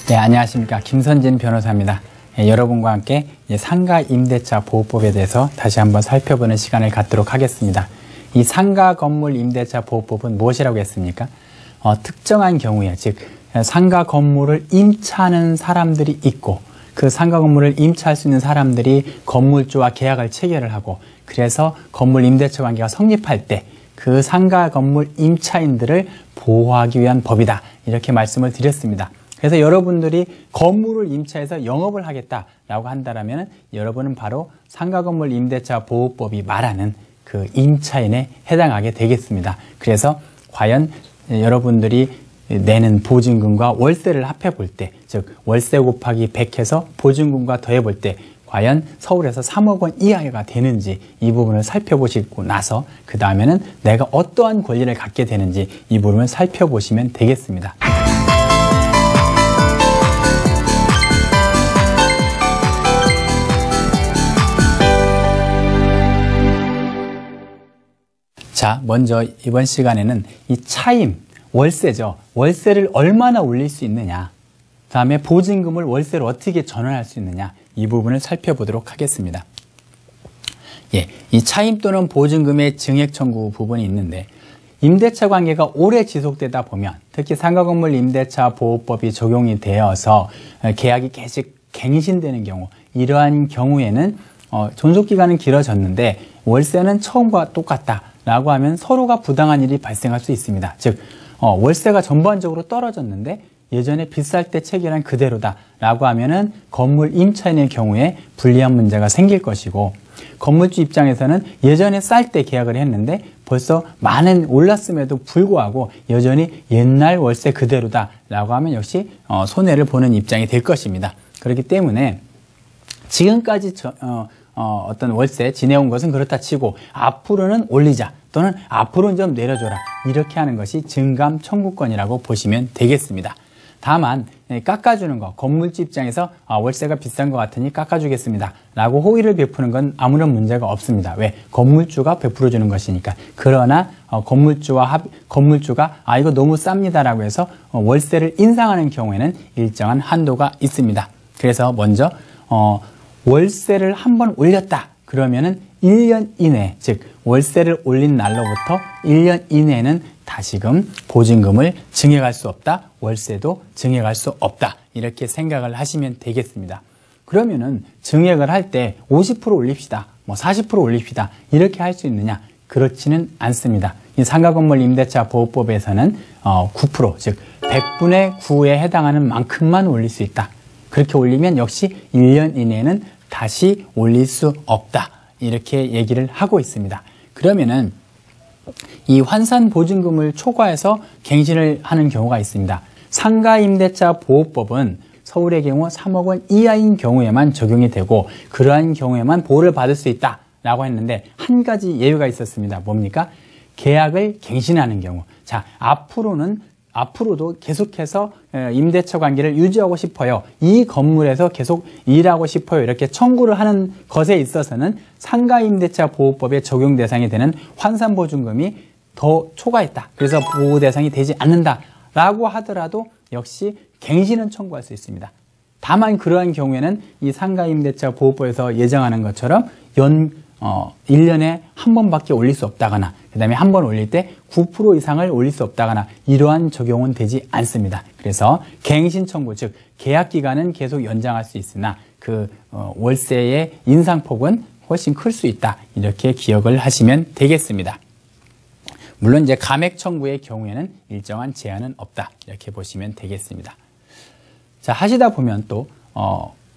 네, 안녕하십니까. 김선진 변호사입니다. 여러분과 함께 상가임대차 보호법에 대해서 다시 한번 살펴보는 시간을 갖도록 하겠습니다. 이 상가건물임대차 보호법은 무엇이라고 했습니까? 특정한 경우에, 즉 상가 건물을 임차하는 사람들이 있고 그 상가 건물을 임차할 수 있는 사람들이 건물주와 계약을 체결을 하고 그래서 건물 임대차 관계가 성립할 때 그 상가 건물 임차인들을 보호하기 위한 법이다. 이렇게 말씀을 드렸습니다. 그래서 여러분들이 건물을 임차해서 영업을 하겠다라고 한다면 여러분은 바로 상가건물 임대차 보호법이 말하는 그 임차인에 해당하게 되겠습니다. 그래서 과연 여러분들이 내는 보증금과 월세를 합해 볼 때, 즉 월세 곱하기 100해서 보증금과 더해 볼 때 과연 서울에서 3억 원 이하가 되는지 이 부분을 살펴보시고 나서 그 다음에는 내가 어떠한 권리를 갖게 되는지 이 부분을 살펴보시면 되겠습니다. 자, 먼저 이번 시간에는 이 차임, 월세죠. 월세를 얼마나 올릴 수 있느냐, 그 다음에 보증금을 월세로 어떻게 전환할 수 있느냐, 이 부분을 살펴보도록 하겠습니다. 이 차임 또는 보증금의 증액 청구 부분이 있는데 임대차 관계가 오래 지속되다 보면 특히 상가건물 임대차 보호법이 적용이 되어서 계약이 계속 갱신되는 경우, 이러한 경우에는 존속기간은 길어졌는데 월세는 처음과 똑같다 라고 하면 서로가 부당한 일이 발생할 수 있습니다. 즉 월세가 전반적으로 떨어졌는데 예전에 비쌀 때 체결한 그대로다 라고 하면은 건물 임차인의 경우에 불리한 문제가 생길 것이고, 건물주 입장에서는 예전에 쌀 때 계약을 했는데 벌써 많은 올랐음에도 불구하고 여전히 옛날 월세 그대로다 라고 하면 역시 손해를 보는 입장이 될 것입니다. 그렇기 때문에 지금까지 어떤 월세 지내온 것은 그렇다 치고 앞으로는 올리자 또는 앞으로는 좀 내려줘라, 이렇게 하는 것이 증감 청구권이라고 보시면 되겠습니다. 다만 깎아주는 거, 건물주 입장에서 월세가 비싼 것 같으니 깎아주겠습니다 라고 호의를 베푸는 건 아무런 문제가 없습니다. 왜? 건물주가 베풀어주는 것이니까. 그러나 건물주가 이거 너무 쌉니다 라고 해서 월세를 인상하는 경우에는 일정한 한도가 있습니다. 그래서 먼저 월세를 한번 올렸다 그러면은 1년 이내, 즉 월세를 올린 날로부터 1년 이내는 다시금 보증금을 증액할 수 없다, 월세도 증액할 수 없다, 이렇게 생각을 하시면 되겠습니다. 그러면은 증액을 할 때 50% 올립시다, 40% 올립시다, 이렇게 할 수 있느냐? 그렇지는 않습니다. 이 상가건물 임대차 보호법에서는 9%, 즉 100분의 9에 해당하는 만큼만 올릴 수 있다. 그렇게 올리면 역시 1년 이내에는 다시 올릴 수 없다, 이렇게 얘기를 하고 있습니다. 그러면은 이 환산 보증금을 초과해서 갱신을 하는 경우가 있습니다. 상가임대차 보호법은 서울의 경우 3억 원 이하인 경우에만 적용이 되고 그러한 경우에만 보호를 받을 수 있다라고 했는데 한 가지 예외가 있었습니다. 뭡니까? 계약을 갱신하는 경우. 자, 앞으로도 계속해서 임대차 관계를 유지하고 싶어요, 이 건물에서 계속 일하고 싶어요, 이렇게 청구를 하는 것에 있어서는 상가임대차 보호법의 적용 대상이 되는 환산보증금이 더 초과했다, 그래서 보호 대상이 되지 않는다라고 하더라도 역시 갱신은 청구할 수 있습니다. 다만 그러한 경우에는 이 상가임대차 보호법에서 예정하는 것처럼 1년에 한 번밖에 올릴 수 없다거나 그 다음에 한 번 올릴 때 9% 이상을 올릴 수 없다거나 이러한 적용은 되지 않습니다. 그래서 갱신 청구, 즉 계약 기간은 계속 연장할 수 있으나 그 월세의 인상폭은 훨씬 클 수 있다, 이렇게 기억을 하시면 되겠습니다. 물론 이제 감액 청구의 경우에는 일정한 제한은 없다, 이렇게 보시면 되겠습니다. 자, 하시다 보면 또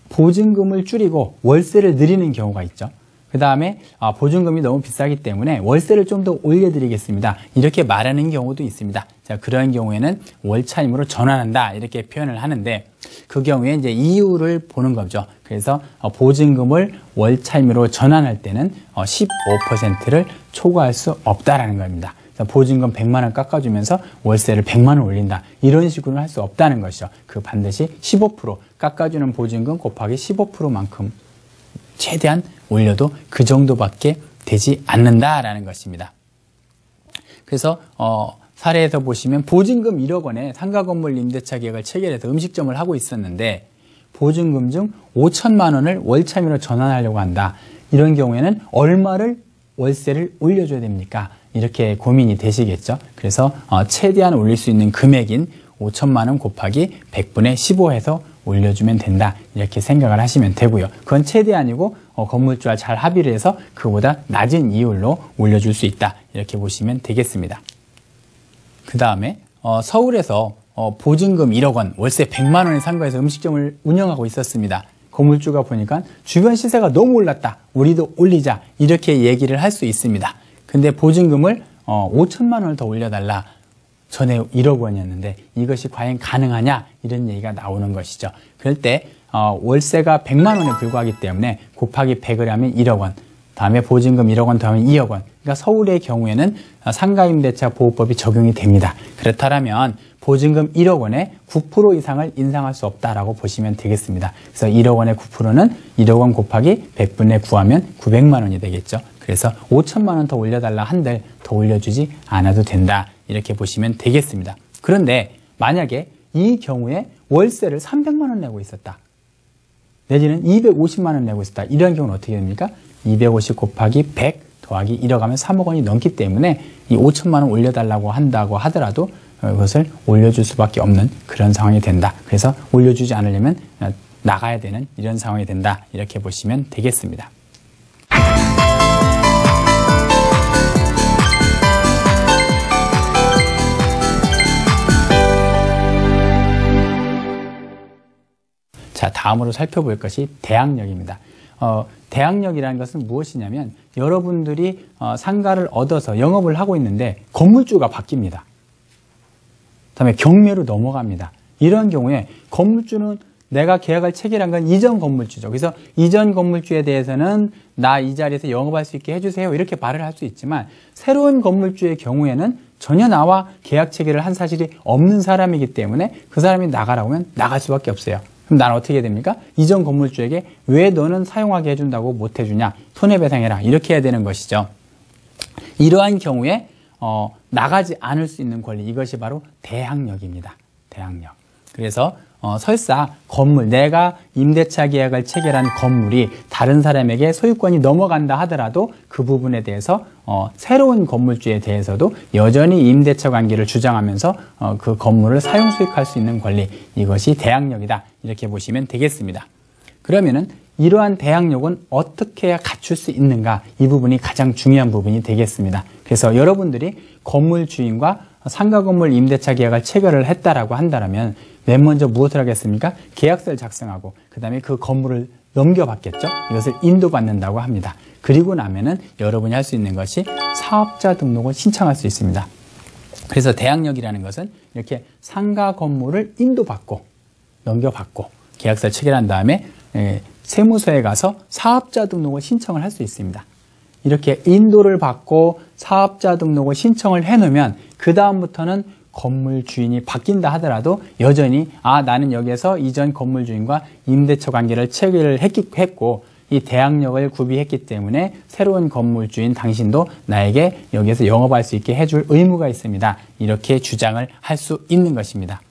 보증금을 줄이고 월세를 늘리는 경우가 있죠. 그 다음에 보증금이 너무 비싸기 때문에 월세를 좀 더 올려드리겠습니다, 이렇게 말하는 경우도 있습니다. 자, 그런 경우에는 월차임으로 전환한다, 이렇게 표현을 하는데 그 경우에 이제 이유를 보는 거죠. 그래서 보증금을 월차임으로 전환할 때는 15%를 초과할 수 없다라는 겁니다. 보증금 100만 원 깎아주면서 월세를 100만 원 올린다, 이런 식으로는 할 수 없다는 것이죠. 그 반드시 15% 깎아주는 보증금 곱하기 15%만큼 최대한 올려도 그 정도밖에 되지 않는다라는 것입니다. 그래서 사례에서 보시면 보증금 1억 원에 상가건물 임대차 계약을 체결해서 음식점을 하고 있었는데 보증금 중 5천만 원을 월참으로 전환하려고 한다. 이런 경우에는 얼마를 월세를 올려줘야 됩니까? 이렇게 고민이 되시겠죠. 그래서 최대한 올릴 수 있는 금액인 5천만 원 곱하기 100분의 15 해서 올려주면 된다. 이렇게 생각을 하시면 되고요. 그건 최대한이고 건물주와 잘 합의를 해서 그보다 낮은 이율로 올려줄 수 있다. 이렇게 보시면 되겠습니다. 그 다음에 서울에서 보증금 1억 원, 월세 100만 원에 상가에서 음식점을 운영하고 있었습니다. 건물주가 보니까 주변 시세가 너무 올랐다. 우리도 올리자. 이렇게 얘기를 할 수 있습니다. 근데 보증금을 5천만 원을 더 올려달라. 전에 1억 원이었는데 이것이 과연 가능하냐? 이런 얘기가 나오는 것이죠. 그럴 때 월세가 100만 원에 불과하기 때문에 곱하기 100을 하면 1억 원. 다음에 보증금 1억 원 더하면 2억 원. 그러니까 서울의 경우에는 상가임대차 보호법이 적용이 됩니다. 그렇다면 보증금 1억 원에 9% 이상을 인상할 수 없다라고 보시면 되겠습니다. 그래서 1억 원의 9%는 1억 원 곱하기 100분의 9하면 900만 원이 되겠죠. 그래서 5천만 원 더 올려달라 한들 더 올려주지 않아도 된다. 이렇게 보시면 되겠습니다. 그런데 만약에 이 경우에 월세를 300만 원 내고 있었다. 내지는 250만 원 내고 있었다. 이런 경우는 어떻게 됩니까? 250 곱하기 100 더하기 1억 하면 3억 원이 넘기 때문에 이 5천만 원 올려달라고 한다고 하더라도 그것을 올려줄 수밖에 없는 그런 상황이 된다. 그래서 올려주지 않으려면 나가야 되는 이런 상황이 된다. 이렇게 보시면 되겠습니다. 자, 다음으로 살펴볼 것이 대항력입니다. 대항력이라는 것은 무엇이냐면 여러분들이 상가를 얻어서 영업을 하고 있는데 건물주가 바뀝니다. 그다음에 경매로 넘어갑니다. 이런 경우에 건물주는 내가 계약을 체결한 건 이전 건물주죠. 그래서 이전 건물주에 대해서는 나 이 자리에서 영업할 수 있게 해주세요. 이렇게 말을 할 수 있지만 새로운 건물주의 경우에는 전혀 나와 계약 체결을 한 사실이 없는 사람이기 때문에 그 사람이 나가라고 하면 나갈 수밖에 없어요. 그럼 나는 어떻게 해야 됩니까? 이전 건물주에게 왜 너는 사용하게 해준다고 못 해주냐? 손해배상해라. 이렇게 해야 되는 것이죠. 이러한 경우에 나가지 않을 수 있는 권리, 이것이 바로 대항력입니다. 대항력. 그래서 설사 건물, 내가 임대차 계약을 체결한 건물이 다른 사람에게 소유권이 넘어간다 하더라도 그 부분에 대해서 새로운 건물주에 대해서도 여전히 임대차 관계를 주장하면서 그 건물을 사용 수익할 수 있는 권리, 이것이 대항력이다. 이렇게 보시면 되겠습니다. 그러면은 이러한 대항력은 어떻게 해야 갖출 수 있는가? 이 부분이 가장 중요한 부분이 되겠습니다. 그래서 여러분들이 건물 주인과 상가 건물 임대차 계약을 체결을 했다라고 한다면 맨 먼저 무엇을 하겠습니까? 계약서를 작성하고 그 다음에 그 건물을 넘겨받겠죠. 이것을 인도받는다고 합니다. 그리고 나면은 여러분이 할 수 있는 것이 사업자 등록을 신청할 수 있습니다. 그래서 대항력이라는 것은 이렇게 상가 건물을 인도받고 넘겨받고 계약서를 체결한 다음에 세무서에 가서 사업자 등록을 신청을 할 수 있습니다. 이렇게 인도를 받고 사업자 등록을 신청을 해놓으면 그 다음부터는 건물 주인이 바뀐다 하더라도 여전히 나는 여기에서 이전 건물 주인과 임대차 관계를 체결을 했고 이 대항력을 구비했기 때문에 새로운 건물 주인 당신도 나에게 여기에서 영업할 수 있게 해줄 의무가 있습니다. 이렇게 주장을 할 수 있는 것입니다.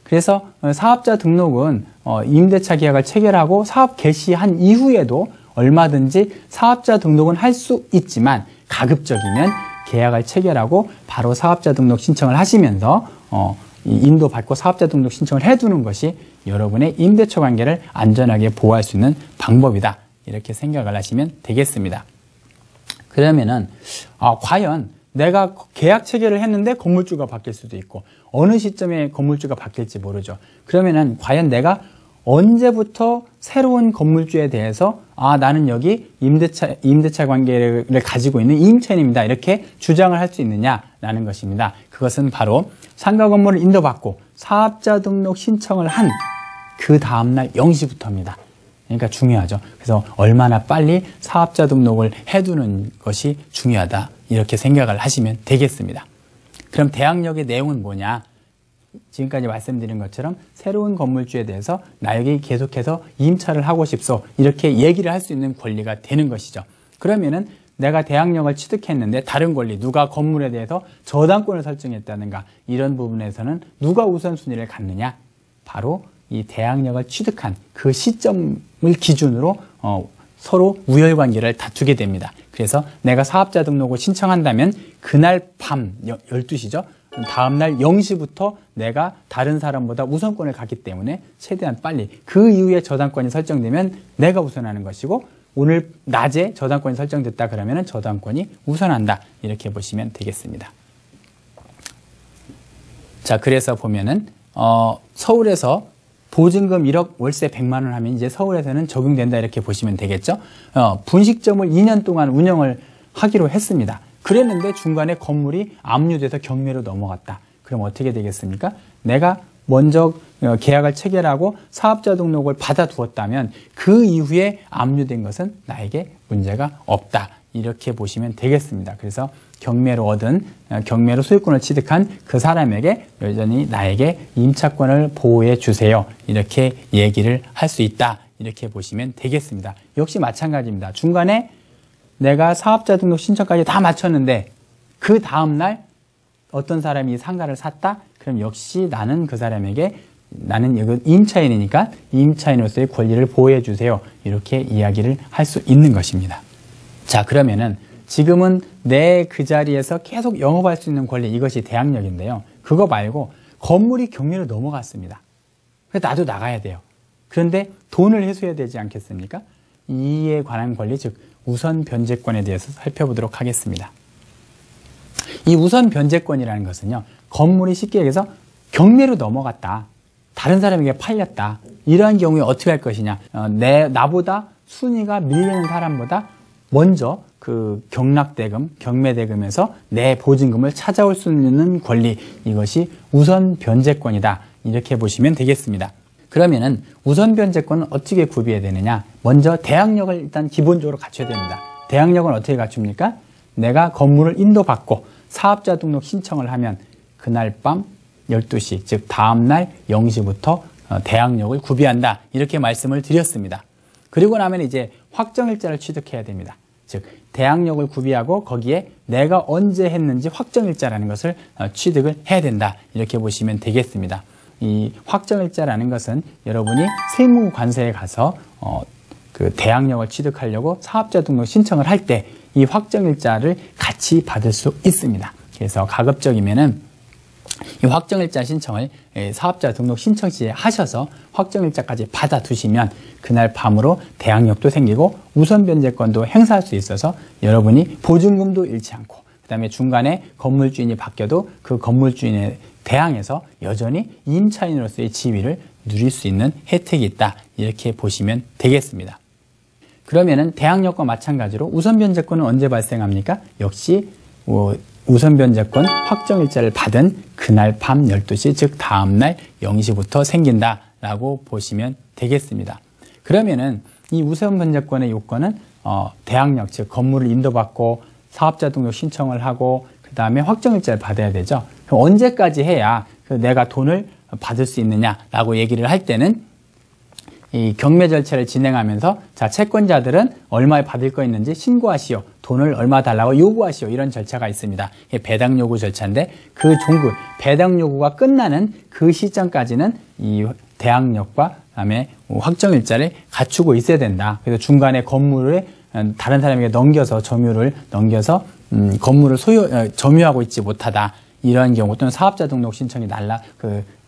그래서 사업자 등록은 임대차 계약을 체결하고 사업 개시한 이후에도 얼마든지 사업자 등록은 할 수 있지만 가급적이면 계약을 체결하고 바로 사업자 등록 신청을 하시면서 인도받고 사업자 등록 신청을 해두는 것이 여러분의 임대차 관계를 안전하게 보호할 수 있는 방법이다. 이렇게 생각을 하시면 되겠습니다. 그러면은 과연 내가 계약 체결을 했는데 건물주가 바뀔 수도 있고 어느 시점에 건물주가 바뀔지 모르죠. 그러면은 과연 내가 언제부터 새로운 건물주에 대해서 나는 여기 임대차 관계를 가지고 있는 임차인입니다. 이렇게 주장을 할 수 있느냐라는 것입니다. 그것은 바로 상가 건물을 인도받고 사업자 등록 신청을 한 그 다음날 0시부터입니다. 그러니까 중요하죠. 그래서 얼마나 빨리 사업자 등록을 해두는 것이 중요하다. 이렇게 생각을 하시면 되겠습니다. 그럼 대항력의 내용은 뭐냐? 지금까지 말씀드린 것처럼 새로운 건물주에 대해서 나 여기 계속해서 임차를 하고 싶소. 이렇게 얘기를 할 수 있는 권리가 되는 것이죠. 그러면은 내가 대항력을 취득했는데 다른 권리, 누가 건물에 대해서 저당권을 설정했다든가 이런 부분에서는 누가 우선순위를 갖느냐? 바로 이 대항력을 취득한 그 시점을 기준으로 서로 우열관계를 다투게 됩니다. 그래서 내가 사업자 등록을 신청한다면 그날 밤 12시죠. 다음날 0시부터 내가 다른 사람보다 우선권을 갖기 때문에 최대한 빨리 그 이후에 저당권이 설정되면 내가 우선하는 것이고 오늘 낮에 저당권이 설정됐다 그러면 저당권이 우선한다. 이렇게 보시면 되겠습니다. 자, 그래서 보면은 서울에서 보증금 1억 월세 100만 원 하면 이제 서울에서는 적용된다 이렇게 보시면 되겠죠. 분식점을 2년 동안 운영을 하기로 했습니다. 그랬는데 중간에 건물이 압류돼서 경매로 넘어갔다. 그럼 어떻게 되겠습니까? 내가 먼저 계약을 체결하고 사업자 등록을 받아두었다면 그 이후에 압류된 것은 나에게 문제가 없다. 이렇게 보시면 되겠습니다. 그래서 경매로 소유권을 취득한 그 사람에게 여전히 나에게 임차권을 보호해 주세요. 이렇게 얘기를 할 수 있다. 이렇게 보시면 되겠습니다. 역시 마찬가지입니다. 중간에 내가 사업자 등록 신청까지 다 마쳤는데 그 다음날 어떤 사람이 상가를 샀다? 그럼 역시 나는 그 사람에게 나는 임차인이니까 임차인으로서의 권리를 보호해 주세요. 이렇게 이야기를 할 수 있는 것입니다. 자, 그러면은 지금은 내 그 자리에서 계속 영업할 수 있는 권리, 이것이 대항력인데요. 그거 말고 건물이 경매로 넘어갔습니다. 그래서 나도 나가야 돼요. 그런데 돈을 회수해야 되지 않겠습니까? 이에 관한 권리, 즉 우선 변제권에 대해서 살펴보도록 하겠습니다. 이 우선 변제권이라는 것은요, 건물이 쉽게 얘기해서 경매로 넘어갔다. 다른 사람에게 팔렸다. 이러한 경우에 어떻게 할 것이냐. 나보다 순위가 밀리는 사람보다 먼저 그 경락대금, 경매대금에서 내 보증금을 찾아올 수 있는 권리, 이것이 우선 변제권이다. 이렇게 보시면 되겠습니다. 그러면은 우선 변제권은 어떻게 구비해야 되느냐? 먼저 대항력을 일단 기본적으로 갖춰야 됩니다. 대항력은 어떻게 갖춥니까? 내가 건물을 인도받고 사업자 등록 신청을 하면 그날 밤 12시, 즉 다음날 0시부터 대항력을 구비한다. 이렇게 말씀을 드렸습니다. 그리고 나면 이제 확정일자를 취득해야 됩니다. 즉 대항력을 구비하고 거기에 내가 언제 했는지 확정일자라는 것을 취득을 해야 된다. 이렇게 보시면 되겠습니다. 이 확정일자라는 것은 여러분이 세무관세에 가서 그 대항력을 취득하려고 사업자 등록 신청을 할 때 이 확정일자를 같이 받을 수 있습니다. 그래서 가급적이면은 이 확정일자 신청을 사업자 등록 신청 시에 하셔서 확정일자까지 받아두시면 그날 밤으로 대항력도 생기고 우선 변제권도 행사할 수 있어서 여러분이 보증금도 잃지 않고 그 다음에 중간에 건물주인이 바뀌어도 그 건물주인에 대항해서 여전히 임차인으로서의 지위를 누릴 수 있는 혜택이 있다. 이렇게 보시면 되겠습니다. 그러면은 대항력과 마찬가지로 우선 변제권은 언제 발생합니까? 역시 우선 변제권 확정일자를 받은 그날 밤 12시, 즉 다음날 0시부터 생긴다라고 보시면 되겠습니다. 그러면은 이 우선 변제권의 요건은 대항력, 즉 건물을 인도받고 사업자 등록 신청을 하고 그 다음에 확정일자를 받아야 되죠. 그럼 언제까지 해야 내가 돈을 받을 수 있느냐라고 얘기를 할 때는 이 경매 절차를 진행하면서 자, 채권자들은 얼마에 받을 거 있는지 신고하시오. 돈을 얼마 달라고 요구하시오. 이런 절차가 있습니다. 이게 배당 요구 절차인데 그 배당 요구가 끝나는 그 시점까지는 이 대항력과 그다음에 확정일자를 갖추고 있어야 된다. 그래서 중간에 건물을 다른 사람에게 넘겨서 점유를 넘겨서 건물을 점유하고 있지 못하다. 이러한 경우 또는 사업자 등록 신청이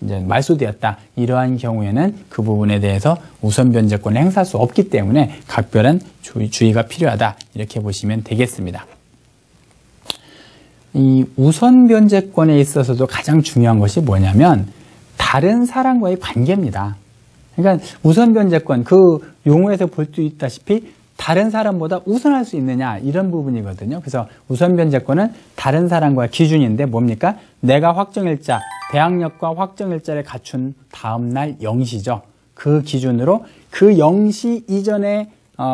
이제 말소되었다. 이러한 경우에는 그 부분에 대해서 우선 변제권을 행사할 수 없기 때문에 각별한 주의가 필요하다. 이렇게 보시면 되겠습니다. 이 우선 변제권에 있어서도 가장 중요한 것이 뭐냐면 다른 사람과의 관계입니다. 그러니까 우선 변제권 그 용어에서 볼 수 있다시피 다른 사람보다 우선할 수 있느냐 이런 부분이거든요. 그래서 우선 변제권은 다른 사람과의 기준인데 뭡니까? 내가 확정일자, 대항력과 확정일자를 갖춘 다음날 0시죠. 그 기준으로 그 0시 이전에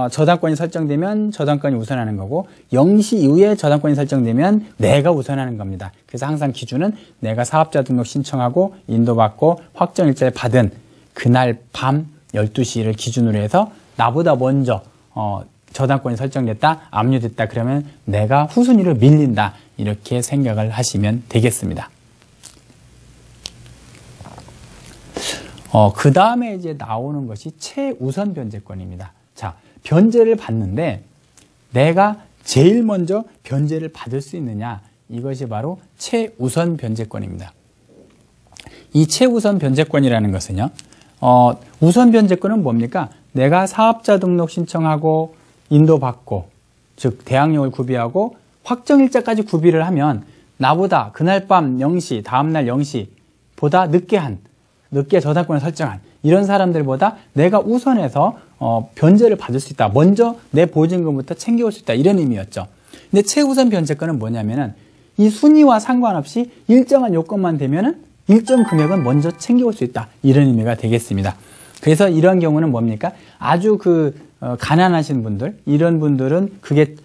저당권이 설정되면 저당권이 우선하는 거고 0시 이후에 저당권이 설정되면 내가 우선하는 겁니다. 그래서 항상 기준은 내가 사업자 등록 신청하고 인도받고 확정일자를 받은 그날 밤 12시를 기준으로 해서 나보다 먼저 저당권이 설정됐다, 압류됐다 그러면 내가 후순위로 밀린다 이렇게 생각을 하시면 되겠습니다. 그 다음에 이제 나오는 것이 최우선 변제권입니다. 자, 변제를 받는데 내가 제일 먼저 변제를 받을 수 있느냐, 이것이 바로 최우선 변제권입니다. 이 최우선 변제권이라는 것은요, 우선 변제권은 뭡니까? 내가 사업자 등록 신청하고 인도받고, 즉 대항력을 구비하고 확정일자까지 구비를 하면 나보다 그날 밤 0시, 다음날 0시보다 늦게 저당권을 설정한 이런 사람들보다 내가 우선해서 변제를 받을 수 있다. 먼저 내 보증금부터 챙겨올 수 있다. 이런 의미였죠. 근데 최우선 변제권은 뭐냐면은 이 순위와 상관없이 일정한 요건만 되면은 일정 금액은 먼저 챙겨올 수 있다. 이런 의미가 되겠습니다. 그래서 이런 경우는 뭡니까? 아주 가난하신 분들, 이런 분들은 그게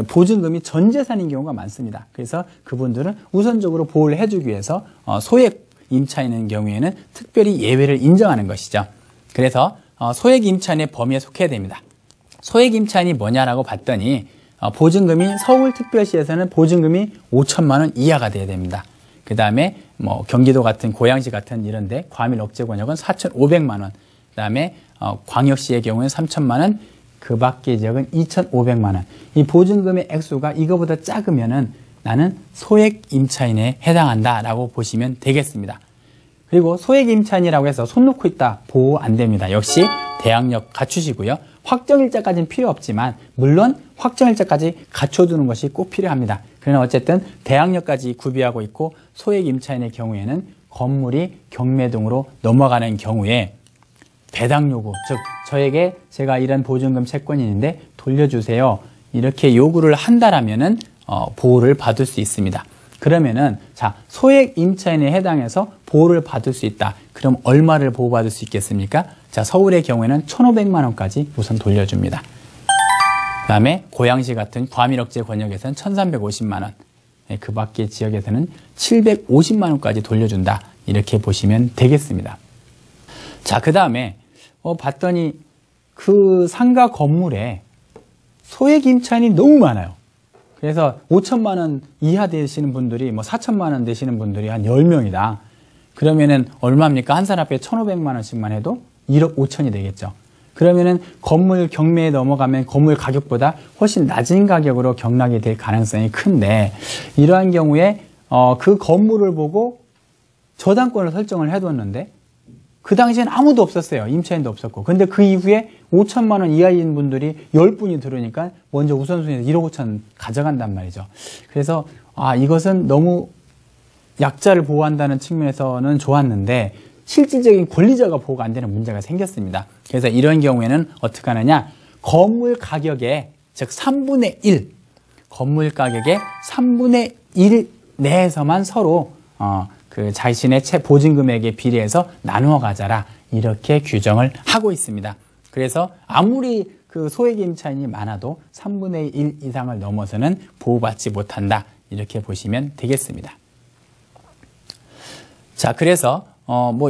보증금이 전 재산인 경우가 많습니다. 그래서 그분들은 우선적으로 보호를 해주기 위해서 소액 임차인의 경우에는 특별히 예외를 인정하는 것이죠. 그래서 소액 임차인의 범위에 속해야 됩니다. 소액 임차인이 뭐냐라고 봤더니 보증금이 서울특별시에서는 보증금이 5천만 원 이하가 돼야 됩니다. 그 다음에 경기도 같은 고양시 같은 이런데 과밀 억제 권역은 4,500만 원. 그 다음에 광역시의 경우는 3천만 원. 그 밖의 지역은 2,500만 원. 이 보증금의 액수가 이거보다 작으면은 나는 소액 임차인에 해당한다라고 보시면 되겠습니다. 그리고 소액 임차인이라고 해서 손 놓고 있다 보호 안 됩니다. 역시 대항력 갖추시고요. 확정일자까지는 필요 없지만 물론 확정일자까지 갖춰두는 것이 꼭 필요합니다. 그러나 어쨌든 대항력까지 구비하고 있고 소액 임차인의 경우에는 건물이 경매등으로 넘어가는 경우에 배당 요구, 즉 저에게 제가 이런 보증금 채권이 있는데 돌려주세요. 이렇게 요구를 한다라면은 보호를 받을 수 있습니다. 그러면은 자, 소액 임차인에 해당해서 보호를 받을 수 있다. 그럼 얼마를 보호받을 수 있겠습니까? 자, 서울의 경우에는 1,500만 원까지 우선 돌려줍니다. 그 다음에 고양시 같은 과밀억제 권역에서는 1,350만 원, 그 밖의 지역에서는 750만 원까지 돌려준다. 이렇게 보시면 되겠습니다. 자, 그 다음에 봤더니 그 상가 건물에 소액 임차인이 너무 많아요. 그래서 5천만 원 이하 되시는 분들이 4천만 원 되시는 분들이 한 10명이다. 그러면은 얼마입니까? 한 사람 앞에 1,500만 원씩만 해도 1억 5천이 되겠죠. 그러면은 건물 경매에 넘어가면 건물 가격보다 훨씬 낮은 가격으로 경락이 될 가능성이 큰데 이러한 경우에 그 건물을 보고 저당권을 설정을 해뒀는데 그 당시엔 아무도 없었어요. 임차인도 없었고. 근데 그 이후에 5천만 원 이하인 분들이 10분이 들어오니까 먼저 우선순위에서 1억 5천 가져간단 말이죠. 그래서 이것은 너무 약자를 보호한다는 측면에서는 좋았는데 실질적인 권리자가 보호가 안 되는 문제가 생겼습니다. 그래서 이런 경우에는 어떻게 하느냐? 건물 가격의 즉 3분의 1, 건물 가격의 3분의 1 내에서만 서로 그 자신의 보증금액에 비례해서 나누어 가져라 이렇게 규정을 하고 있습니다. 그래서 아무리 그 소액 임차인이 많아도 3분의 1 이상을 넘어서는 보호받지 못한다 이렇게 보시면 되겠습니다. 자, 그래서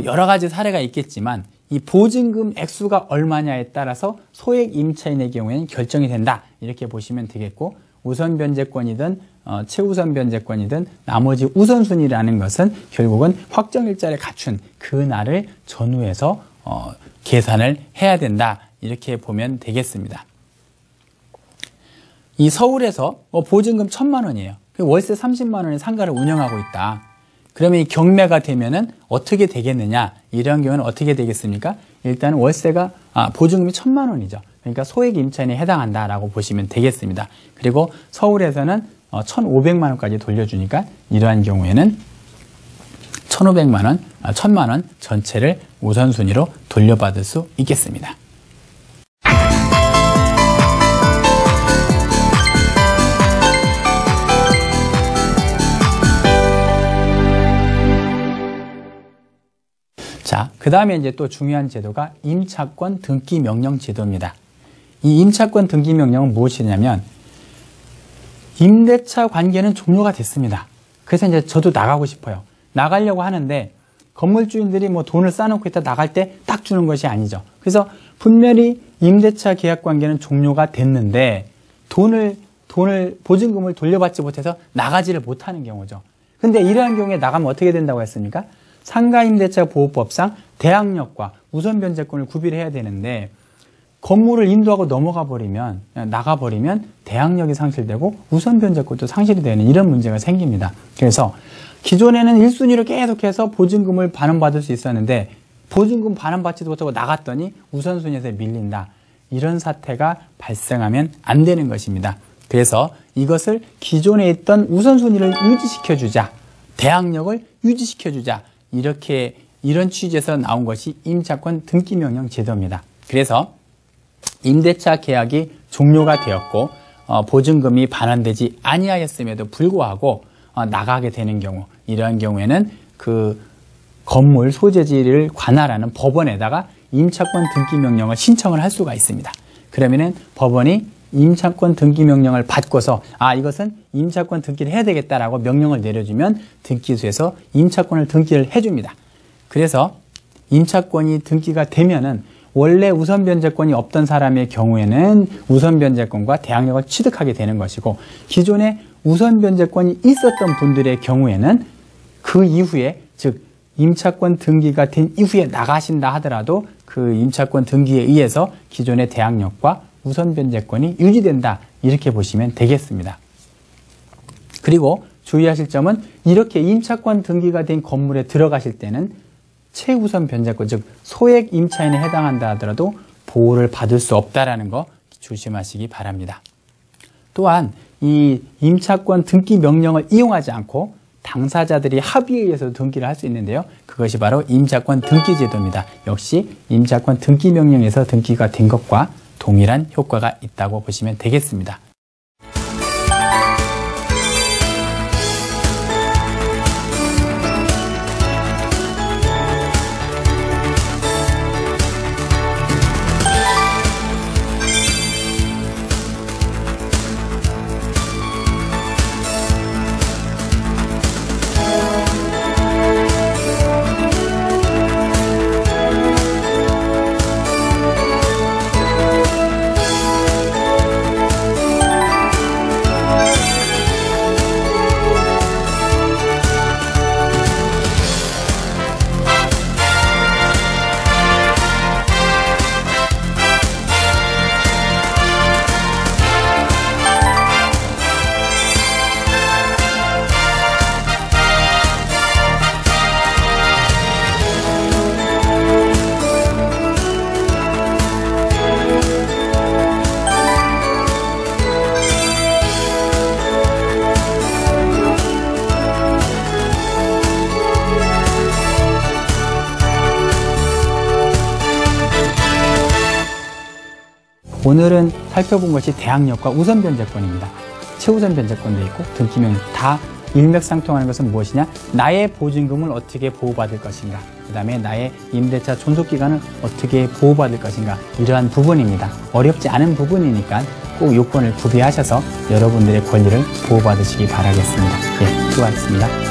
여러 가지 사례가 있겠지만 이 보증금 액수가 얼마냐에 따라서 소액 임차인의 경우에는 결정이 된다 이렇게 보시면 되겠고 우선 변제권이든 최우선 변제권이든 나머지 우선순위라는 것은 결국은 확정일자를 갖춘 그 날을 전후해서 계산을 해야 된다 이렇게 보면 되겠습니다. 이 서울에서 보증금 1,000만 원이에요. 월세 30만 원의 상가를 운영하고 있다. 그러면 이 경매가 되면은 어떻게 되겠느냐? 이런 경우는 어떻게 되겠습니까? 일단 월세가 보증금이 1,000만 원이죠. 그러니까 소액 임차인에 해당한다라고 보시면 되겠습니다. 그리고 서울에서는 1,500만 원까지 돌려주니까 이러한 경우에는 1,500만 원, 1,000만 원 전체를 우선순위로 돌려받을 수 있겠습니다. 자, 그 다음에 이제 또 중요한 제도가 임차권 등기 명령 제도입니다. 이 임차권 등기 명령은 무엇이냐면 임대차 관계는 종료가 됐습니다. 그래서 이제 저도 나가고 싶어요. 나가려고 하는데 건물주인들이 뭐 돈을 쌓아놓고 있다 나갈 때 딱 주는 것이 아니죠. 그래서 분명히 임대차 계약 관계는 종료가 됐는데 돈을 보증금을 돌려받지 못해서 나가지를 못하는 경우죠. 근데 이러한 경우에 나가면 어떻게 된다고 했습니까? 상가임대차 보호법상 대항력과 우선변제권을 구비를 해야 되는데 건물을 인도하고 나가버리면 대항력이 상실되고 우선변제권도 상실이 되는 이런 문제가 생깁니다. 그래서 기존에는 1순위로 계속해서 보증금을 반환받을 수 있었는데 보증금 반환받지도 못하고 나갔더니 우선순위에서 밀린다. 이런 사태가 발생하면 안 되는 것입니다. 그래서 이것을 기존에 있던 우선순위를 유지시켜주자, 대항력을 유지시켜주자, 이런 취지에서 나온 것이 임차권 등기명령 제도입니다. 그래서 임대차 계약이 종료가 되었고 보증금이 반환되지 아니하였음에도 불구하고 나가게 되는 경우, 이러한 경우에는 그 건물 소재지를 관할하는 법원에다가 임차권 등기명령을 신청을 할 수가 있습니다. 그러면은 법원이 임차권 등기명령을 받고서 이것은 임차권 등기를 해야 되겠다라고 명령을 내려주면 등기소에서 임차권을 등기를 해줍니다. 그래서 임차권이 등기가 되면은 원래 우선변제권이 없던 사람의 경우에는 우선변제권과 대항력을 취득하게 되는 것이고, 기존에 우선변제권이 있었던 분들의 경우에는 그 이후에, 즉 임차권 등기가 된 이후에 나가신다 하더라도 그 임차권 등기에 의해서 기존의 대항력과 우선변제권이 유지된다, 이렇게 보시면 되겠습니다. 그리고 주의하실 점은 이렇게 임차권 등기가 된 건물에 들어가실 때는 최우선 변제권, 즉 소액 임차인에 해당한다 하더라도 보호를 받을 수 없다라는 거 조심하시기 바랍니다. 또한 이 임차권 등기 명령을 이용하지 않고 당사자들이 합의에 의해서 등기를 할 수 있는데요. 그것이 바로 임차권 등기 제도입니다. 역시 임차권 등기 명령에서 등기가 된 것과 동일한 효과가 있다고 보시면 되겠습니다. 오늘은 살펴본 것이 대항력과 우선변제권입니다. 최우선 변제권도 있고 등기명령, 다 일맥상통하는 것은 무엇이냐? 나의 보증금을 어떻게 보호받을 것인가, 그 다음에 나의 임대차 존속기간을 어떻게 보호받을 것인가, 이러한 부분입니다. 어렵지 않은 부분이니까 꼭 요건을 구비하셔서 여러분들의 권리를 보호받으시기 바라겠습니다. 수고하셨습니다.